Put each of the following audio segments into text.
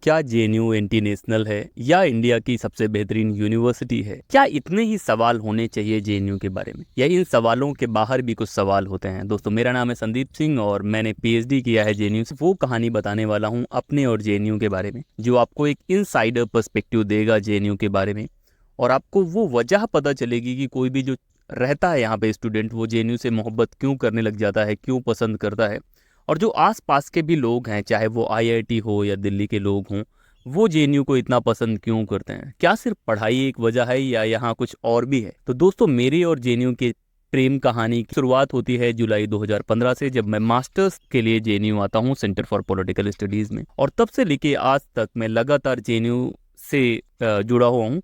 क्या JNU international है या इंडिया की सबसे बेहतरीन यूनिवर्सिटी है? क्या इतने ही सवाल होने चाहिए जेएनयू के बारे में, या इन सवालों के बाहर भी कुछ सवाल होते हैं? दोस्तों, मेरा नाम है संदीप सिंह और मैंने पीएचडी किया है जेएनयू से। वो कहानी बताने वाला हूँ अपने और जेएनयू के बारे में, जो आपको एक इनसाइडर पर्सपेक्टिव देगा जेएनयू के बारे में, और आपको वो वजह पता चलेगी कि कोई भी जो रहता है यहाँ पे स्टूडेंट, वो जेएनयू से मोहब्बत क्यों करने लग जाता है, क्यों पसंद करता है। और जो आसपास के भी लोग हैं, चाहे वो आईआईटी हो या दिल्ली के लोग हों, वो जेएनयू को इतना पसंद क्यों करते हैं? क्या सिर्फ पढ़ाई एक वजह है या यहाँ कुछ और भी है? तो दोस्तों, मेरी और जेएनयू के प्रेम कहानी की शुरुआत होती है जुलाई 2015 से, जब मैं मास्टर्स के लिए जेएनयू आता हूँ सेंटर फॉर पॉलिटिकल स्टडीज़ में। और तब से लेके आज तक मैं लगातार जेएनयू से जुड़ा हुआ हूँ,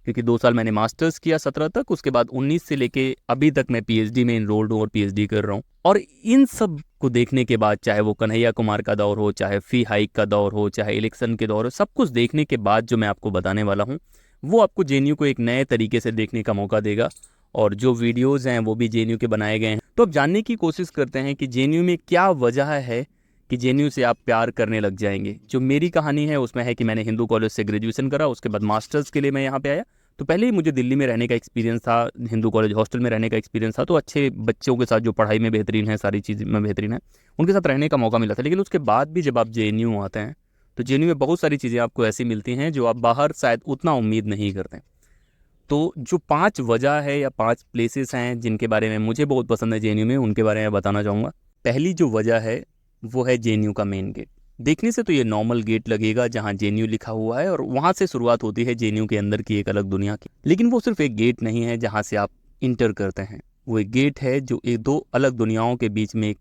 क्योंकि 2 साल मैंने मास्टर्स किया 17 तक, उसके बाद 19 से लेके अभी तक मैं पीएचडी में इनरोल्ड हूँ और पीएचडी कर रहा हूँ। और इन सब को देखने के बाद, चाहे वो कन्हैया कुमार का दौर हो, चाहे फी हाइक का दौर हो, चाहे इलेक्शन के दौर हो, सब कुछ देखने के बाद जो मैं आपको बताने वाला हूँ वो आपको जेएनयू को एक नए तरीके से देखने का मौका देगा। और जो वीडियोज़ हैं वो भी जेएनयू के बनाए गए हैं। तो अब जानने की कोशिश करते हैं कि जेएनयू में क्या वजह है कि जेएनयू से आप प्यार करने लग जाएंगे। जो मेरी कहानी है उसमें है कि मैंने हिंदू कॉलेज से ग्रेजुएशन करा, उसके बाद मास्टर्स के लिए मैं यहाँ पे आया। तो पहले ही मुझे दिल्ली में रहने का एक्सपीरियंस था, हिंदू कॉलेज हॉस्टल में रहने का एक्सपीरियंस था, तो अच्छे बच्चों के साथ जो पढ़ाई में बेहतरीन है, सारी चीज़ में बेहतरीन है, उनके साथ रहने का मौका मिला था। लेकिन उसके बाद भी जब आप जेएनयू आते हैं तो जेएनयू में बहुत सारी चीज़ें आपको ऐसी मिलती हैं जो आप बाहर शायद उतना उम्मीद नहीं करते। तो जो 5 वजह है या 5 प्लेसेस हैं जिनके बारे में मुझे बहुत पसंद है जेएनयू में, उनके बारे में बताना चाहूँगा। पहली जो वजह है वो है जेएनयू का मेन गेट। देखने से तो ये नॉर्मल गेट लगेगा जहाँ जेएनयू लिखा हुआ है, और वहाँ से शुरुआत होती है जेएनयू के अंदर की एक अलग दुनिया की। लेकिन वो सिर्फ एक गेट नहीं है जहाँ से आप इंटर करते हैं, वो एक गेट है जो एक दो अलग दुनियाओं के बीच में एक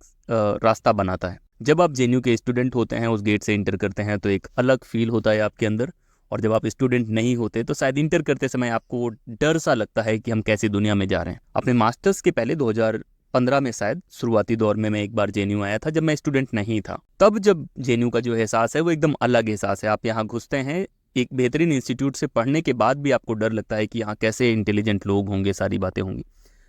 रास्ता बनाता है। जब आप जेएनयू के स्टूडेंट होते हैं, उस गेट से इंटर करते हैं, तो एक अलग फील होता है आपके अंदर। और जब आप स्टूडेंट नहीं होते तो शायद इंटर करते समय आपको डर सा लगता है कि हम कैसी दुनिया में जा रहे हैं। अपने मास्टर्स के पहले 2015 में शायद शुरुआती दौर में मैं एक बार जेएनयू आया था, जब मैं स्टूडेंट नहीं था। तब जब जेएनयू का जो एहसास है वो एकदम अलग एहसास है। आप यहाँ घुसते हैं एक बेहतरीन इंस्टीट्यूट से पढ़ने के बाद भी आपको डर लगता है कि यहाँ कैसे इंटेलिजेंट लोग होंगे, सारी बातें होंगी।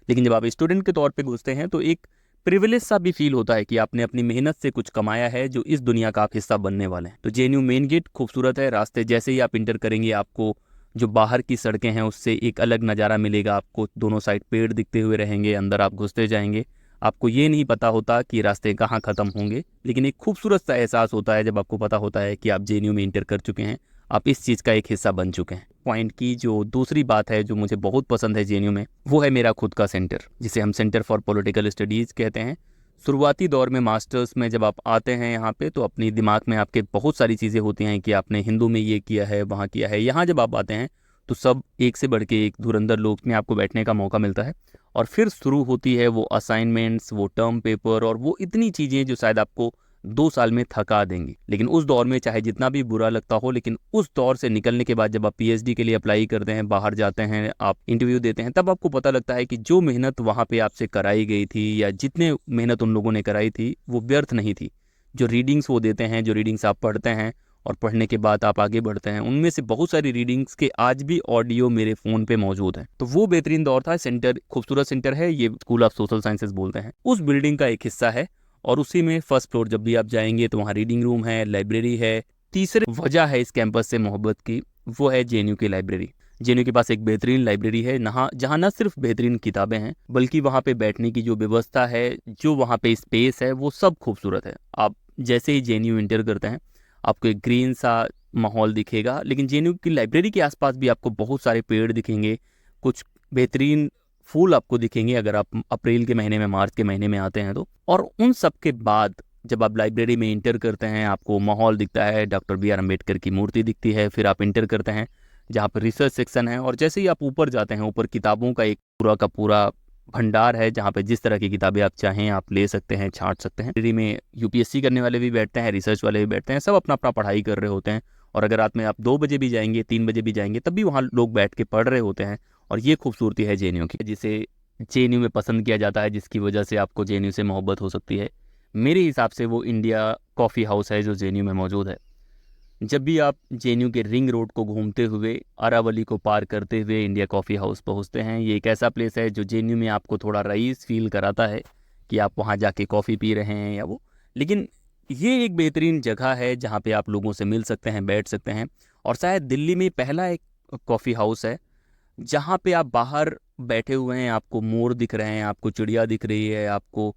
लेकिन जब आप स्टूडेंट के तौर पे घुसते हैं तो एक प्रिविलेज सा भी फील होता है कि आपने अपनी मेहनत से कुछ कमाया है जो इस दुनिया का आप हिस्सा बनने वाले हैं। तो जेएनयू मेन गेट खूबसूरत है। रास्ते जैसे ही आप इंटर करेंगे, आपको जो बाहर की सड़कें हैं उससे एक अलग नज़ारा मिलेगा। आपको दोनों साइड पेड़ दिखते हुए रहेंगे, अंदर आप घुसते जाएंगे, आपको ये नहीं पता होता कि रास्ते कहाँ ख़त्म होंगे। लेकिन एक खूबसूरत सा एहसास होता है जब आपको पता होता है कि आप जेएनयू में इंटर कर चुके हैं, आप इस चीज़ का एक हिस्सा बन चुके हैं। पॉइंट की जो दूसरी बात है जो मुझे बहुत पसंद है जेएनयू में, वो है मेरा खुद का सेंटर, जिसे हम सेंटर फॉर पॉलिटिकल स्टडीज़ कहते हैं। शुरुआती दौर में मास्टर्स में जब आप आते हैं यहाँ पे, तो अपनी दिमाग में आपके बहुत सारी चीज़ें होती हैं कि आपने हिंदू में ये किया है, वहाँ किया है। यहाँ जब आप आते हैं तो सब एक से बढ़ के एक धुरंधर लोग में आपको बैठने का मौका मिलता है। और फिर शुरू होती है वो असाइनमेंट्स, वो टर्म पेपर और वो इतनी चीज़ें जो शायद आपको 2 साल में थका देंगी। लेकिन उस दौर में चाहे जितना भी बुरा लगता हो, लेकिन उस दौर से निकलने के बाद जब आप पीएचडी के लिए अप्लाई करते हैं, बाहर जाते हैं, आप इंटरव्यू देते हैं, तब आपको पता लगता है कि जो मेहनत वहाँ पे आपसे कराई गई थी या जितने मेहनत उन लोगों ने कराई थी वो व्यर्थ नहीं थी। जो रीडिंग्स वो देते हैं, जो रीडिंग्स आप पढ़ते हैं और पढ़ने के बाद आप आगे बढ़ते हैं, उनमें से बहुत सारी रीडिंग्स के आज भी ऑडियो मेरे फ़ोन पे मौजूद है। तो वो बेहतरीन दौर था। सेंटर खूबसूरत सेंटर है, ये स्कूल ऑफ सोशल साइंसेज बोलते हैं। उस बिल्डिंग का एक हिस्सा है और उसी में फर्स्ट फ्लोर जब भी आप जाएंगे तो वहाँ रीडिंग रूम है, लाइब्रेरी है। तीसरी वजह है इस कैंपस से मोहब्बत की, वो है जेएनयू की लाइब्रेरी। जेएनयू के पास एक बेहतरीन लाइब्रेरी है जहाँ न सिर्फ बेहतरीन किताबें हैं, बल्कि वहाँ पे बैठने की जो व्यवस्था है, जो वहाँ पे स्पेस है, वो सब खूबसूरत है। आप जैसे ही जेएनयू इंटर करते हैं आपको एक ग्रीन सा माहौल दिखेगा। लेकिन जेएनयू की लाइब्रेरी के आसपास भी आपको बहुत सारे पेड़ दिखेंगे, कुछ बेहतरीन फूल आपको दिखेंगे अगर आप अप्रैल के महीने में, मार्च के महीने में आते हैं तो। और उन सब के बाद जब आप लाइब्रेरी में इंटर करते हैं, आपको माहौल दिखता है, डॉक्टर बी आर अम्बेडकर की मूर्ति दिखती है। फिर आप इंटर करते हैं जहाँ पर रिसर्च सेक्शन है, और जैसे ही आप ऊपर जाते हैं, ऊपर किताबों का एक पूरा का पूरा भंडार है जहाँ पे जिस तरह की किताबें आप चाहें आप ले सकते हैं, छांट सकते हैं। लाइब्रेरी में यूपीएससी करने वाले भी बैठते हैं, रिसर्च वाले भी बैठते हैं, सब अपना अपना पढ़ाई कर रहे होते हैं। और अगर रात में आप 2 बजे भी जाएंगे, 3 बजे भी जाएंगे, तब भी वहाँ लोग बैठ के पढ़ रहे होते हैं। और ये खूबसूरती है जेएनयू की, जिसे जेएनयू में पसंद किया जाता है, जिसकी वजह से आपको जेएनयू से मोहब्बत हो सकती है। मेरे हिसाब से वो इंडिया कॉफ़ी हाउस है जो जेएनयू में मौजूद है। जब भी आप जेएनयू के रिंग रोड को घूमते हुए, अरावली को पार करते हुए इंडिया कॉफ़ी हाउस पहुंचते हैं, ये एक ऐसा प्लेस है जो जेएनयू में आपको थोड़ा रईस फील कराता है कि आप वहां जाके कॉफ़ी पी रहे हैं या वो। लेकिन ये एक बेहतरीन जगह है जहाँ पे आप लोगों से मिल सकते हैं, बैठ सकते हैं। और शायद दिल्ली में पहला एक कॉफ़ी हाउस है जहाँ पे आप बाहर बैठे हुए हैं, आपको मोर दिख रहे हैं, आपको चिड़िया दिख रही है, आपको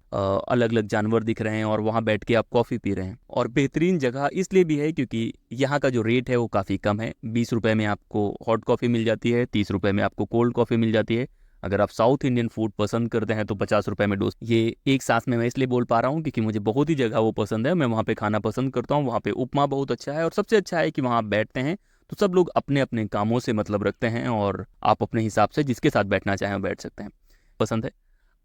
अलग अलग जानवर दिख रहे हैं और वहाँ बैठ के आप कॉफ़ी पी रहे हैं। और बेहतरीन जगह इसलिए भी है क्योंकि यहाँ का जो रेट है वो काफ़ी कम है। 20 रुपये में आपको हॉट कॉफ़ी मिल जाती है, 30 रुपये में आपको कोल्ड कॉफ़ी मिल जाती है। अगर आप साउथ इंडियन फूड पसंद करते हैं तो 50 रुपये में डोस। ये एक सांस में मैं इसलिए बोल पा रहा हूँ क्योंकि मुझे बहुत ही जगह वो पसंद है, मैं वहाँ पे खाना पसंद करता हूँ। वहाँ पे उपमा बहुत अच्छा है और सबसे अच्छा है कि वहाँ आप बैठते हैं तो सब लोग अपने अपने कामों से मतलब रखते हैं और आप अपने हिसाब से जिसके साथ बैठना चाहें बैठ सकते हैं। पसंद है।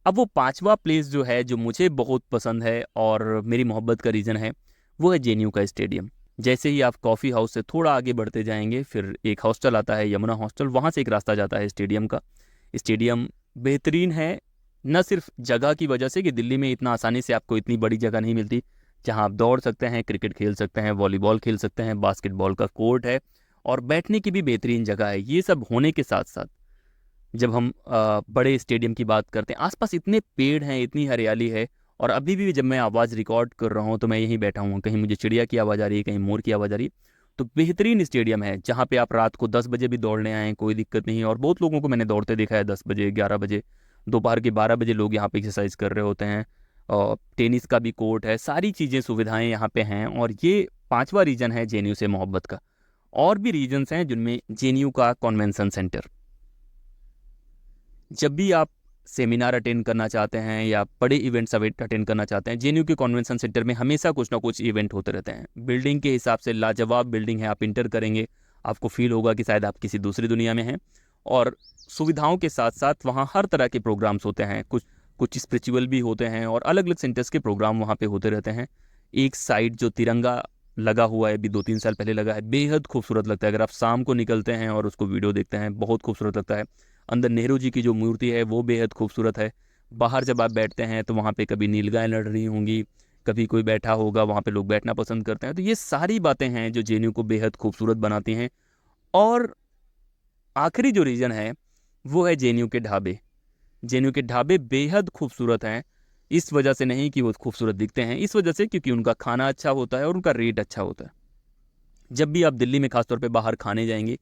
अब वो पांचवा प्लेस जो है जो मुझे बहुत पसंद है और मेरी मोहब्बत का रीज़न है वो है जेएनयू का स्टेडियम। जैसे ही आप कॉफ़ी हाउस से थोड़ा आगे बढ़ते जाएंगे फिर एक हॉस्टल आता है, यमुना हॉस्टल, वहाँ से एक रास्ता जाता है स्टेडियम का। स्टेडियम बेहतरीन है न सिर्फ जगह की वजह से कि दिल्ली में इतना आसानी से आपको इतनी बड़ी जगह नहीं मिलती जहाँ आप दौड़ सकते हैं, क्रिकेट खेल सकते हैं, वॉलीबॉल खेल सकते हैं, बास्केटबॉल का कोर्ट है और बैठने की भी बेहतरीन जगह है। ये सब होने के साथ साथ जब हम बड़े स्टेडियम की बात करते हैं, आसपास इतने पेड़ हैं, इतनी हरियाली है। और अभी भी जब मैं आवाज़ रिकॉर्ड कर रहा हूँ तो मैं यहीं बैठा हूँ, कहीं मुझे चिड़िया की आवाज़ आ रही है, कहीं मोर की आवाज़ आ रही है। तो बेहतरीन स्टेडियम है जहाँ पे आप रात को 10 बजे भी दौड़ने आएँ कोई दिक्कत नहीं। और बहुत लोगों को मैंने दौड़ते देखा है 10 बजे, 11 बजे, दोपहर के 12 बजे लोग यहाँ पे एक्सरसाइज कर रहे होते हैं। और टेनिस का भी कोर्ट है, सारी चीज़ें सुविधाएं यहाँ पे हैं। और ये पांचवा रीजन है जेएनयू से मोहब्बत का। और भी रीजन्स हैं जिनमें जेएनयू का कन्वेंशन सेंटर। जब भी आप सेमिनार अटेंड करना चाहते हैं या बड़े इवेंट्स अटेंड करना चाहते हैं, जेएनयू के कन्वेंशन सेंटर में हमेशा कुछ ना कुछ इवेंट होते रहते हैं। बिल्डिंग के हिसाब से लाजवाब बिल्डिंग है, आप इंटर करेंगे आपको फील होगा कि शायद आप किसी दूसरी दुनिया में हैं। और सुविधाओं के साथ साथ वहाँ हर तरह के प्रोग्राम्स होते हैं, कुछ कुछ स्पिरिचुअल भी होते हैं और अलग अलग सेंटर्स के प्रोग्राम वहाँ पे होते रहते हैं। एक साइड जो तिरंगा लगा हुआ है, अभी 2-3 साल पहले लगा है, बेहद खूबसूरत लगता है। अगर आप शाम को निकलते हैं और उसको वीडियो देखते हैं बहुत खूबसूरत लगता है। अंदर नेहरू जी की जो मूर्ति है वो बेहद खूबसूरत है। बाहर जब आप बैठते हैं तो वहाँ पे कभी नीलगाय लड़ रही होंगी, कभी कोई बैठा होगा, वहाँ पे लोग बैठना पसंद करते हैं। तो ये सारी बातें हैं जो जेएनयू को बेहद खूबसूरत बनाती हैं। और आखिरी जो रीज़न है वो है जेएनयू के ढाबे। जेएनयू के ढाबे बेहद खूबसूरत हैं, इस वजह से नहीं कि वो खूबसूरत दिखते हैं, इस वजह से क्योंकि उनका खाना अच्छा होता है और उनका रेट अच्छा होता है। जब भी आप दिल्ली में खासतौर पे बाहर खाने जाएंगे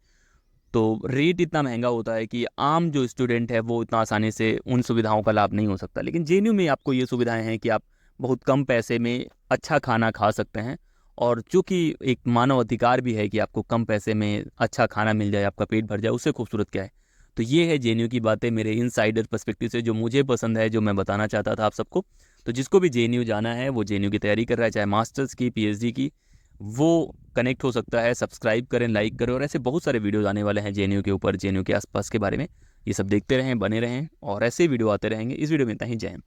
तो रेट इतना महंगा होता है कि आम जो स्टूडेंट है वो इतना आसानी से उन सुविधाओं का लाभ नहीं हो सकता। लेकिन जेएनयू में आपको ये सुविधाएं हैं कि आप बहुत कम पैसे में अच्छा खाना खा सकते हैं। और चूँकि एक मानव अधिकार भी है कि आपको कम पैसे में अच्छा खाना मिल जाए, आपका पेट भर जाए, उससे खूबसूरत क्या है। तो ये है जेएनयू की बातें मेरे इनसाइडर पर्सपेक्टिव से जो मुझे पसंद है, जो मैं बताना चाहता था आप सबको। तो जिसको भी जेएनयू जाना है, वो जेएनयू की तैयारी कर रहा है, चाहे मास्टर्स की, पीएचडी की, वो कनेक्ट हो सकता है। सब्सक्राइब करें, लाइक करें और ऐसे बहुत सारे वीडियोस आने वाले हैं जेएनयू के ऊपर, जेएनयू के आसपास के बारे में। ये सब देखते रहें, बने रहें और ऐसे वीडियो आते रहेंगे। इस वीडियो में इतना ही। जय हिंद।